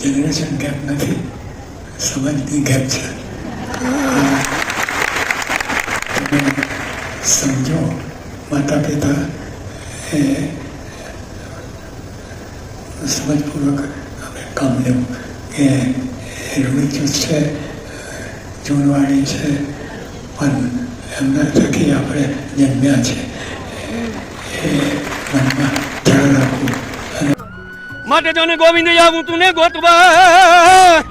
Generation gap નથી, સમજની gap છે. તમે સમજો, માતા પિતા એ સમજપૂર્વક આપણે કામ લેવું કે રૂઢિચુસ્ત છે, જૂનવાણી છે, પણ એમના થકી આપણે જન્મ્યા છે એ મનમાં ખ્યાલ રાખવું. માટે જોને ગોવિંદ આવું તું ને ગોતવા,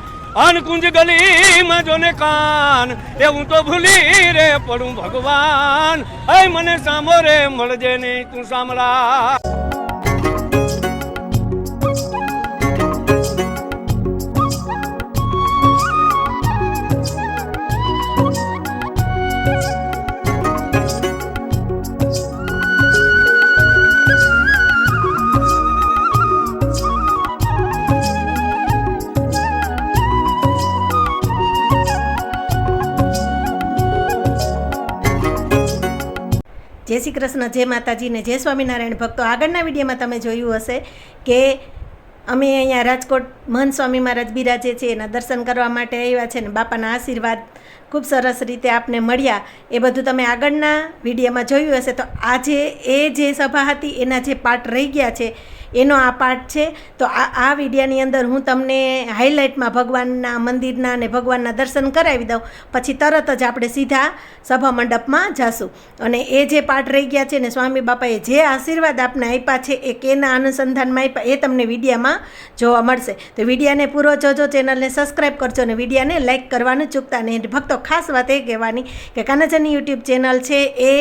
અનકુંજ ગલીમાં જોને કાન, એવું તો ભૂલી રે પડું ભગવાન. હે મને સામો રે મળજે નહીં તું સાંભળા. જય શ્રી કૃષ્ણ, જય માતાજી ને જય સ્વામિનારાયણ ભક્તો. આગળના વિડીયોમાં તમે જોયું હશે કે અમે અહીંયા રાજકોટ મહંત સ્વામી મહારાજ બિરાજે છે, એના દર્શન કરવા માટે આવ્યા છે ને બાપાના આશીર્વાદ ખૂબ સરસ રીતે આપને મળ્યા. એ બધું તમે આગળના વિડીયોમાં જોયું હશે. તો આજે એ જે સભા હતી એના જે પાર્ટ રહી ગયા છે એનો આ પાર્ટ છે. તો આ વિડીયાની અંદર હું તમને હાઇલાઇટમાં ભગવાનના મંદિરના અને ભગવાનના દર્શન કરાવી દઉં, પછી તરત જ આપણે સીધા સભા મંડપમાં જઈશું. અને એ જે પાર્ટ રહી ગયા છે ને સ્વામી બાપાએ જે આશીર્વાદ આપને આપ્યા છે એ કેના અનુસંધાનમાં આપ્યા એ તમને વિડીયામાં જોવા મળશે. તો વિડીયાને પૂરો જોજો, ચેનલને સબસ્ક્રાઈબ કરજો અને વિડીયાને લાઇક કરવાનું ચૂકતા નહીં. ભક્તો ખાસ વાત એ કહેવાની કે કાનાજાની યુટ્યુબ ચેનલ છે એ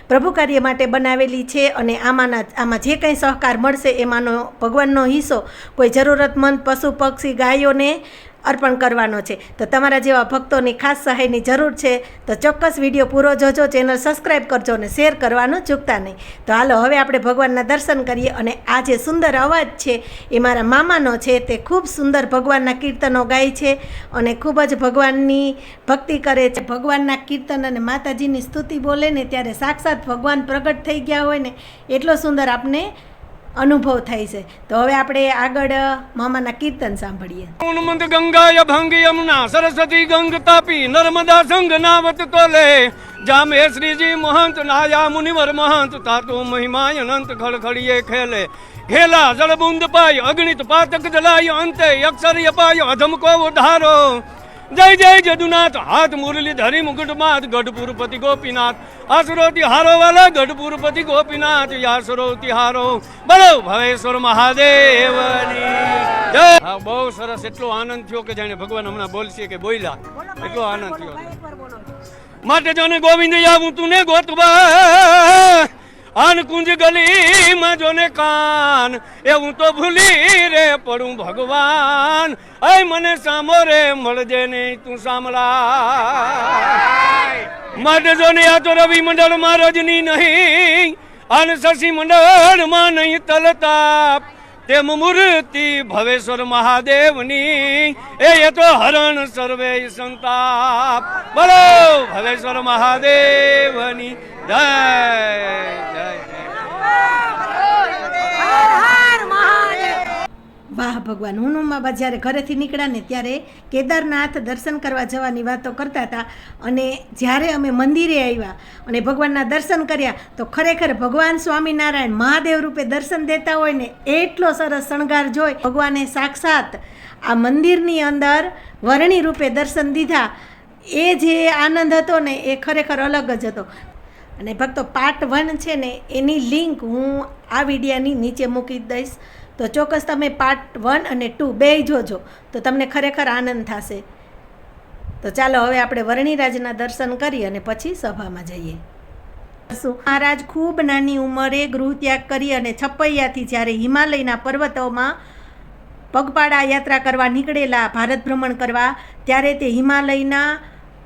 પ્રભુ કાર્ય માટે બનાવેલી છે અને આમાં જે કંઈ સહકાર મળશે એમાંનો ભગવાનનો હિસ્સો કોઈ જરૂરતમંદ પશુ પક્ષી ગાયોને અર્પણ કરવાનો છે. તો તમારા જેવા ભક્તોની ખાસ સહાયની જરૂર છે. તો ચોક્કસ વિડીયો પૂરો જોજો, ચેનલ સબસ્ક્રાઈબ કરજો અને શેર કરવાનું ચૂકતા નહીં. તો હાલો હવે આપણે ભગવાનના દર્શન કરીએ. અને આ જે સુંદર અવાજ છે એ મારા મામાનો છે, તે ખૂબ સુંદર ભગવાનના કીર્તનો ગાય છે અને ખૂબ જ ભગવાનની ભક્તિ કરે છે. ભગવાનના કીર્તન અને માતાજીની સ્તુતિ બોલે ને ત્યારે સાક્ષાત ભગવાન પ્રગટ થઈ ગયા હોય ને એટલો સુંદર આપને અનુભવ થાય છે. તો હવે આપણે આગળ મામાના કીર્તન સાંભળીએ. ઉન્મંત ગંગાય ભંગ યમુના સરસ્વતી ગંગ તાપી નર્મદા સંગ નાવત તોલે, જામે શ્રીજી મહંત નાયા મુનિવર મહંત, તાતો મહિમાય અનંત ખળખળીએ ખેલે. ખેલા જળબુંદ પાય અગણિત પાતક જલાય, અંતે અક્ષર પાય અધમ કો ઉધારો. જય જય જદુનાથ હાથ મુરલી ધરી મુકુટમાત, ગઢપુરપતિ ગોપીનાથ આસરો તિહારો વાલા, ગઢપુરપતિ ગોપીનાથ યાસરો તિહારો. બોલો ભવેશ્વર મહાદેવની જય. હા, બહુ સરસ. એટલો આનંદ થયો કે જાણે ભગવાન હમણાં બોલશે કે બોલ્યા, એટલો આનંદ થયો. માટે જોને ગોવિંદ આવું તું ને ગોતવા, અનકુંજ ગલીમાં જોને કાન, એવું તો ભૂલી રે પડું ભગવાન. હે મને સામો રે મળજે નહીં તું સાંભળા. માટે જોને આ તો રવિ મંડળમાં રજની નહીં, અને શશી મંડળમાં નહીં તલતાપ, તેમ મૂર્તિ ભવેશ્વર મહાદેવની એ તો હરણ સર્વે સંતાપ. બોલો ભવેશ્વર મહાદેવની જય જય જય. વાહ ભગવાન. હનુમાબા જ્યારે ઘરેથી નીકળ્યા ને ત્યારે કેદારનાથ દર્શન કરવા જવાની વાતો કરતા હતા. અને જ્યારે અમે મંદિરે આવ્યા અને ભગવાનના દર્શન કર્યા તો ખરેખર ભગવાન સ્વામિનારાયણ મહાદેવ રૂપે દર્શન દેતા હોય ને એટલો સરસ શણગાર જોઈ ભગવાને સાક્ષાત આ મંદિરની અંદર વર્ણી રૂપે દર્શન દીધા. એ જે આનંદ હતો ને એ ખરેખર અલગ જ હતો. અને ભક્તો પાર્ટ 1 છે ને એની લિંક હું આ વિડીયાની નીચે મૂકી દઈશ. તો ચોક્કસ તમે પાર્ટ 1 અને 2 બેય જોજો તો તમને ખરેખર આનંદ થશે. તો ચાલો હવે આપણે વર્ણિરાજના દર્શન કરી અને પછી સભામાં જઈએ. મહારાજ ખૂબ નાની ઉંમરે ગૃહત્યાગ કરી અને છપૈયાથી જ્યારે હિમાલયના પર્વતોમાં પગપાળા યાત્રા કરવા નીકળેલા, ભારત ભ્રમણ કરવા, ત્યારે તે હિમાલયના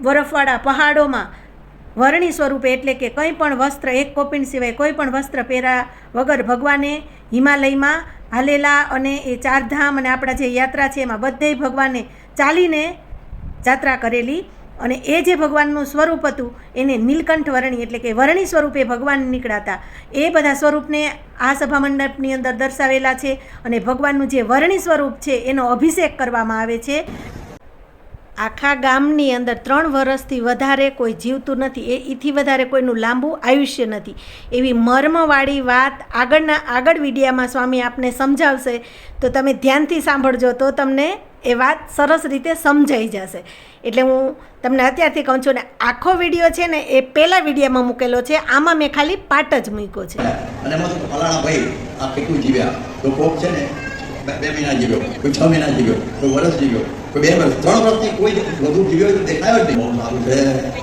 બરફવાળા પહાડોમાં વર્ણી સ્વરૂપે એટલે કે કંઈ પણ વસ્ત્ર, એક કોપિન સિવાય કોઈ પણ વસ્ત્ર પહેર્યા વગર ભગવાને હિમાલયમાં હાલેલા. અને એ ચારધામ અને આપણા જે યાત્રા છે એમાં બધે ભગવાને ચાલીને યાત્રા કરેલી અને એ જે ભગવાનનું સ્વરૂપ હતું એને નીલકંઠ વર્ણી એટલે કે વર્ણી સ્વરૂપે ભગવાન નીકળાતા એ બધા સ્વરૂપને આ સભા મંડપની અંદર દર્શાવેલા છે. અને ભગવાનનું જે વર્ણી સ્વરૂપ છે એનો અભિષેક કરવામાં આવે છે. આખા ગામની અંદર 3 વર્ષથી વધારે કોઈ જીવતું નથી, એથી વધારે કોઈનું લાંબુ આયુષ્ય નથી. એવી મર્મવાળી વાત આગળ વિડીયામાં સ્વામી આપને સમજાવશે, તો તમે ધ્યાનથી સાંભળજો તો તમને એ વાત સરસ રીતે સમજાઈ જશે. એટલે હું તમને અત્યારથી કહું છું. ને આખો વિડીયો છે ને એ પહેલા વિડીયામાં મૂકેલો છે, આમાં મેં ખાલી પાર્ટ જ મૂક્યો છે. અને એમાં તો ફલાણા ભાઈ આ કેટલું જીવ્યા, તો કોક છે ને 2 મહિના જીવ્યો, કોઈ 6 મહિના જીવ્યો, કોઈ વર્ષ જીવ્યો, કોઈ 2 વર્ષ, 3 વર્ષથી કોઈ વધુ જીવ્યો તો દેખાયો જ નહીં. બહુ સારું છે,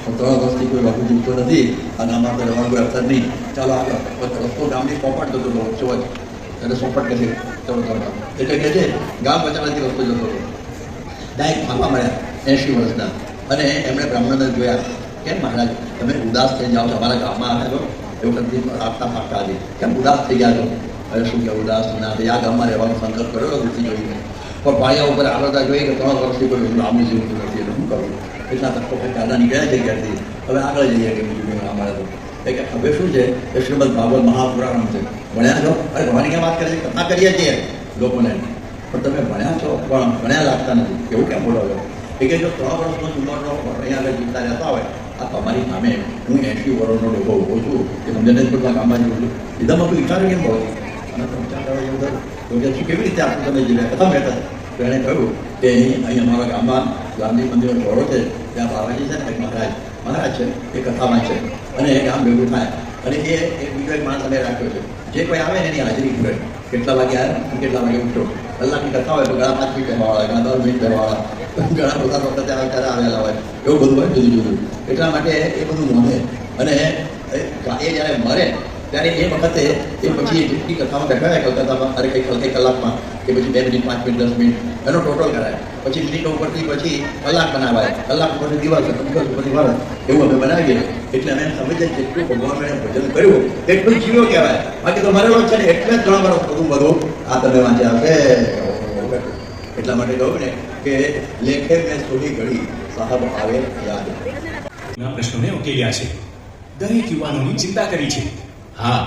3 વર્ષથી કોઈ વધુ જીવતો નથી અને આમાં તો રહેવાનું કોઈ અસર નહીં. ચાલો આગળ રસ્તો ગામની પોપટ જતો હતો વચ્ચો જ, એટલે સોપટ કહે છે એટલે કહે છે ગામ બચાવવાથી રસ્તો જતો હતો. ડાયરેક્ટ ફાંફા મળ્યા 80 વર્ષના. અને એમણે બ્રાહ્મણને જોયા, કેમ મહારાજ તમે ઉદાસ થઈ જાઓ છો, અમારા ગામમાં આવ્યા છો એવું નથી આપતા ફાંકતા હતી, કેમ ઉદાસ થઈ ગયા છો? હવે શું કે ઉદાસ ના થઈ, આ ગામમાં રહેવાનો સંકલ્પ કર્યો નથી જોઈને, પણ પાયા ઉપર આગળતા જોઈએ કે 3 વર્ષથી કોઈ લાંબુ જીવતું નથી, એટલે શું કરવું? એટલા તકો દાદા નીકળ્યા જગ્યાથી હવે આગળ જઈએ કે બીજું અમારે તો કે હવે શું છે એ શ્રીમદ ભાગવત મહાપુરાણ છે. ભણ્યા છો? અરે ભણવાની ક્યાં વાત કરે છે, કથા કરીએ છીએ લોકોને, પણ તમે ભણ્યા છો પણ ભણ્યા લાગતા નથી, એવું કેમ બોલો છો? એ કે જો 3 વર્ષનો ઉંમરનો અહીંયા આગળ જીવતા રહેતા હોય, આ તમારી સામે હું 80 વર્ષનો લોકો ઊભો છું, એ સમજને જ બધા કામમાં જવું છું, એકદમ હતું વિચાર કેમ બોલો? અને તમે વિચાર કરો એવું થયું તો કેવી રીતે આપણે તમે જીવ્યા કથા મહેતા? તો એણે કહ્યું કે અહીં અમારા ગામમાં ગાંધી મંદિરનો ચોરો છે, ત્યાં બાબાજી છે ને એક મહારાજ છે, એ કથામાં છે અને એ ગામ ભેગું થાય અને એ બીજો એક માણસ અમે રાખ્યો છે, જે કોઈ આવે ને એની હાજરી પૂરે, કેટલા વાગે આવ્યા કેટલા વાગે ઉઠો, કલાકની કથા હોય તો ઘણા 5 મિનિટ કહેવાવાળા, ઘણા 10 મિનિટ કહેવાવાળા, ઘણા બધા વખતે ત્યારે આવેલા હોય, એવું બધું હોય જુદું જુદું. એટલા માટે એ બધું નોંધે અને એ જ્યારે મરે ત્યારે એ વખતે એ પછી જેટલી કથામાં બેઠા હોય કલકત્તામાં, અરે કંઈ કલાકમાં કે પછી 2 મિનિટ 5 મિનિટ 10 મિનિટ એનો ટોટલ કરાય, પછી મિનિટો ઉપરથી પછી કલાક બનાવાય, કલાક ઉપરથી દિવસ, દિવસ ઉપરથી વર્ષ, એવું અમે બનાવીએ. એટલે અમે સમજીએ જેટલું ભગવાન એને ભજન કર્યું એટલું જીવ્યો કહેવાય, બાકી તો મરેલો છે ને એટલે 3 વર્ષ બધું આ તમે વાંચ્યા હશે. એટલા માટે કહું ને કે લેખે મેં થોડી ઘડી સાહેબ આવે યાદ. પ્રશ્નોને ઉકેલ્યા છે, દરેક યુવાનોની ચિંતા કરી છે. હા,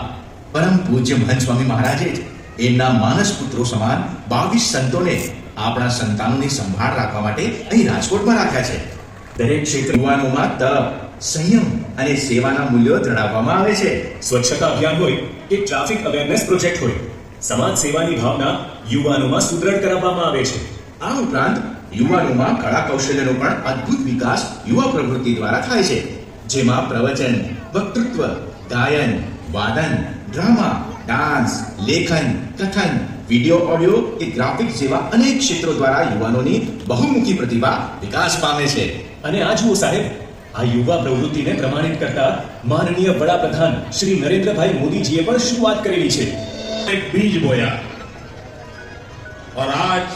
પરમ પૂજ્ય મહંત સ્વામી મહારાજે જ એમના માનસ પુત્રો સમાન 22 સંતોને આપણા સંતાનોની સંભાળ રાખવા માટે અહીં રાજકોટમાં રાખ્યા છે. દરેક ક્ષેત્ર યુવાનોમાં તપ, સંયમ અને સેવાના મૂલ્યો જણાવવામાં આવે છે. સ્વચ્છતા અભિયાન હોય કે ટ્રાફિક અવેરનેસ પ્રોજેક્ટ હોય, સમાજ સેવાની ભાવના યુવાનોમાં સુદ્રઢ કરાવવામાં આવે છે. આ ઉપરાંત યુવાનોમાં કળા કૌશલ્યનો પણ અદ્ભુત વિકાસ યુવા પ્રવૃત્તિ દ્વારા થાય છે, જેમાં પ્રવચન, વક્તૃત્વ, ગાયન, વાદન, ડ્રામા, ડાન્સ, લેખન, કથન, વિડીયો ઓડિયો કે ગ્રાફિક્સ જેવા અનેક ક્ષેત્રો દ્વારા યુવાનોની બહુમુખી પ્રતિભા વિકાસ પામે છે. અને આ જુઓ સાહેબ, આ યુવા પ્રવૃત્તિને પ્રમાણિત કરતા માનનીય વડાપ્રધાન શ્રી નરેન્દ્રભાઈ મોદીજીએ પણ શું વાત કરેલી છે. एक बीज बोया और आज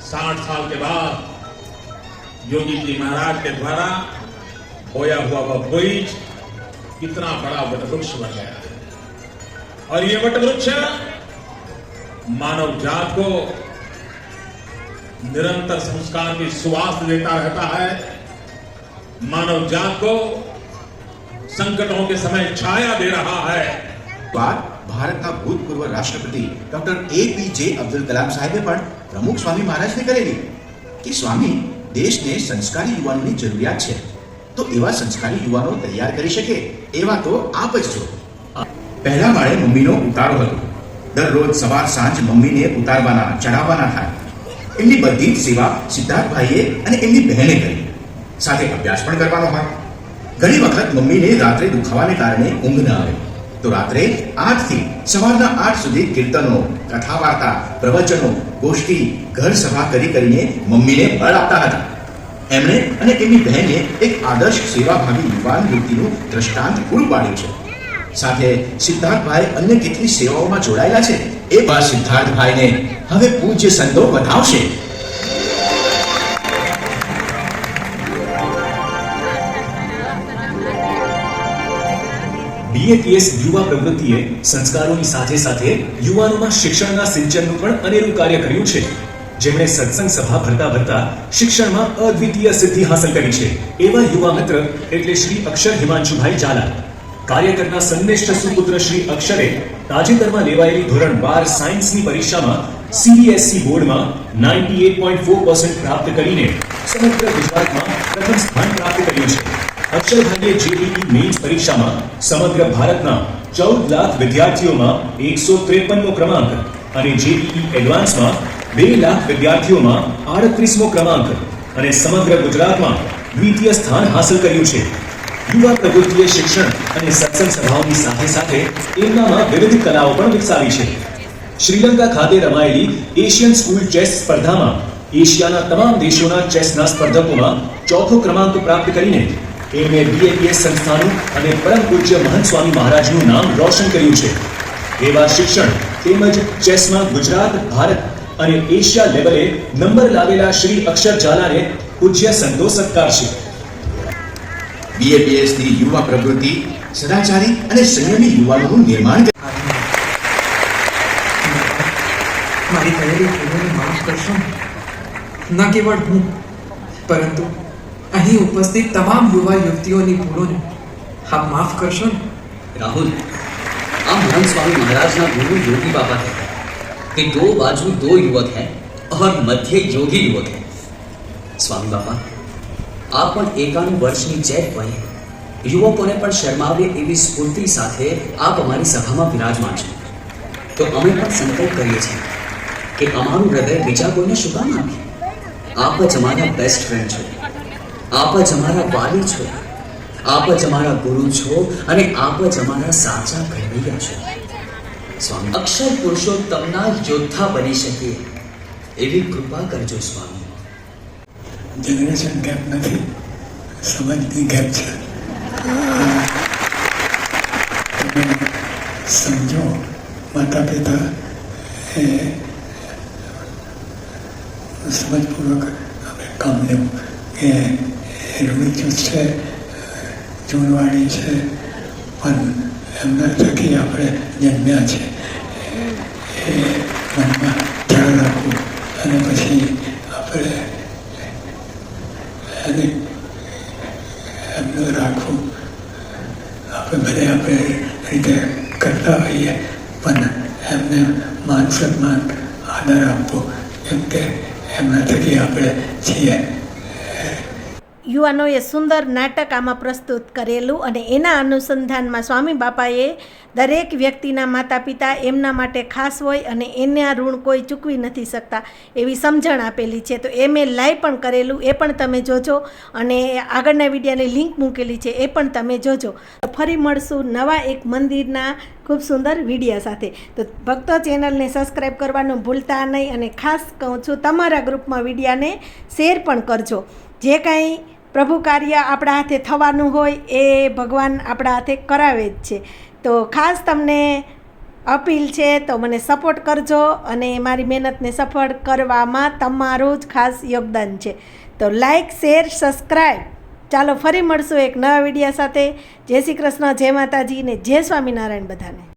60 साल के बाद योगी जी महाराज के द्वारा बोया हुआ वह बीज कितना बड़ा वटवृक्ष बन गया है. और ये वटवृक्ष मानव जात को निरंतर संस्कार की सुवास देता रहता है, मानव जात को संकटों के समय छाया दे रहा है. बात ભારતના ભૂતપૂર્વ રાષ્ટ્રપતિ ડોક્ટર APJ અબ્દુલ કલામ સાહેબે પણ પ્રમુખ સ્વામી મહારાજને કરેલી કે સ્વામી, દેશને સંસ્કારી યુવાનોની જરૂરિયાત છે, તો એવા સંસ્કારી યુવાનો તૈયાર કરી શકે એવા તો આપ જ છો. પહેલા માળે મમ્મીનો ઉતારો હતો, દરરોજ સવાર સાંજ મમ્મીને ઉતારવાના ચડાવવાના થાય. એમની બધી જ સેવા સિદ્ધાર્થભાઈએ અને એમની બહેને કરી, સાથે અભ્યાસ પણ કરવાનો હોય. ઘણી વખત મમ્મીને રાત્રે દુખાવાને કારણે ઊંઘ ન આવે, તો રાત્રે 8 થી સવારના 8 સુધી કીર્તનો, કથા વાર્તા, પ્રવચનો, ગોષ્ઠી, ઘર સભા કરીને મમ્મીને બળ આપતા હતા. એમણે અને એમની બહેને એક આદર્શ સેવાભાવી યુવાન વ્યક્તિનું દ્રષ્ટાંત પૂરું પાડ્યું છે. સાથે સિદ્ધાર્થભાઈ અન્ય કેટલી સેવાઓમાં જોડાયેલા છે એ બા સિદ્ધાર્થભાઈને હવે પૂજ્ય સંતો વધાવશે. BATS યુવા પ્રવૃત્તિએ સંસ્કારોની સાથે સાથે યુવાનોમાં શિક્ષણના સિંચનનું પણ અનેરું કાર્ય કર્યું છે. જેમણે સત્સંગ સભા ભરતા ભરતા શિક્ષણમાં અદ્વિતીય સિદ્ધિ હાંસલ કરી છે એવા યુવા મિત્ર એટલે શ્રી અક્ષર હિમાંશુભાઈ ઝાલા. કાર્યકરના સંનિષ્ઠ સુપુત્ર શ્રી અક્ષરે તાજેતરમાં લેવાયેલી ધોરણ 12 સાયન્સની પરીક્ષામાં CBSE બોર્ડમાં 98.4% પ્રાપ્ત કરીને સમગ્ર ગુજરાતમાં પ્રથમ સ્થાન પ્રાપ્ત કર્યું છે. અક્ષરભાઈએ JEE મેઇન્સ પરીક્ષામાં સમગ્ર ભારતના 14 લાખ વિદ્યાર્થીઓમાં 153મો ક્રમાંક અને JEE એડવાન્સમાં 2 લાખ વિદ્યાર્થીઓમાં 38મો ક્રમાંક અને સમગ્ર ગુજરાતમાં દ્વિતીય સ્થાન હાંસલ કર્યું છે. યુવા પ્રવૃત્તિએ શિક્ષણ અને સત્સંગ સભાઓની સાથે સાથે એમનામાં વિવિધ કલાઓ પણ વિકસાવી છે. શ્રીલંકા ખાતે રમાયેલી એશિયન સ્કૂલ ચેસ સ્પર્ધામાં એશિયાના તમામ દેશોના ચેસના સ્પર્ધકોમાં 4થો ક્રમાંક પ્રાપ્ત કરીને એમણે BAPS સંસ્થાનું અને પરમ પૂજ્ય મહંત સ્વામી મહારાજનું નામ રોશન કર્યું છે. એવા શિક્ષણ તેમજ ચેસમાં ગુજરાત, ભારત અને એશિયા લેવલે નંબર લાવેલા શ્રી અક્ષર ઝાલાને પૂજ્ય સંતો સત્કાર છે. BAPS ની યુવા પ્રવૃત્તિ સદાચારી અને સંયમી યુવાનોનું નિર્માણ મારી કરેલી ભૂલોને માફ કરશો. ન કેવળ હું, પરંતુ અહીં ઉપસ્થિત તમામ યુવા યુવતીઓની ભૂલોને આપ માફ કરશો ને? राहुल, आप महंत स्वामी महाराज ना गुरु योगी बाबा थे कि दो बाजू दो युवक हैं और मध्य योगी युवक है. स्वामी बाबा, आप पण 51 વર્ષની જેટ વયે યુવકોને પણ શરમાવે એવી સ્ફૂર્તિ સાથે આપ અમારી સભામાં વિરાજમાન છો. તો અમે પણ સંકલ્પ કરીએ છીએ કે અમારું હૃદય બીજા કોઈને શું કામ આપીએ. આપ જ અમારા બેસ્ટ ફ્રેન્ડ છો, આપ જ અમારા વાલી છો, આપ જ અમારા ગુરુ છો અને આપ જ અમારા સાચા ઘડવૈયા છો. સ્વામી, અક્ષર પુરુષોત્તમના યોદ્ધા બની શકીએ એવી કૃપા કરજો સ્વામી. જનરેશન ગેપ નથી, સમજની ગેપ છે. તમે સમજો, માતા પિતા એ સમજપૂર્વક આપણે કામ લેવું કે રૂઢિચુસ્ત છે, જૂનવાણી છે, પણ એમના થકી આપણે જન્મ્યા છે એ મનમાં ખ્યાલ રાખવું અને પછી આપણે અને એમનું રાખવું. આપણે ભલે આપણે રીતે કરતા હોઈએ પણ એમને માન સન્માન આદર આપવો, કેમ કે એમના થકી આપણે છીએ. યુવાનોએ સુંદર નાટક આમાં પ્રસ્તુત કરેલું અને એના અનુસંધાનમાં સ્વામી બાપાએ દરેક વ્યક્તિના માતા પિતા એમના માટે ખાસ હોય અને એના ઋણ કોઈ ચૂકવી નથી શકતા એવી સમજણ આપેલી છે. તો એ મેં લાઈવ પણ કરેલું, એ પણ તમે જોજો અને આગળના વિડીયોની લિંક મૂકેલી છે, એ પણ તમે જોજો. ફરી મળશું નવા એક મંદિરના ખૂબ સુંદર વિડીયો સાથે. તો ભક્તો, ચેનલને સબસ્ક્રાઈબ કરવાનું ભૂલતા નહીં અને ખાસ કહું છું તમારા ગ્રુપમાં વિડીયાને શેર પણ કરજો. જે કાંઈ પ્રભુ કાર્ય આપણા હાથે થવાનું હોય એ ભગવાન આપણા હાથે કરાવે જ છે. તો ખાસ તમને અપીલ છે, તો મને સપોર્ટ કરજો અને મારી મહેનતને સફળ કરવામાં તમારું જ ખાસ યોગદાન છે. તો લાઈક, શેર, સબસ્ક્રાઈબ. ચાલો ફરી મળશું એક નવા વિડીયો સાથે. જય શ્રી કૃષ્ણ, જય માતાજી ને જય સ્વામિનારાયણ બધાને.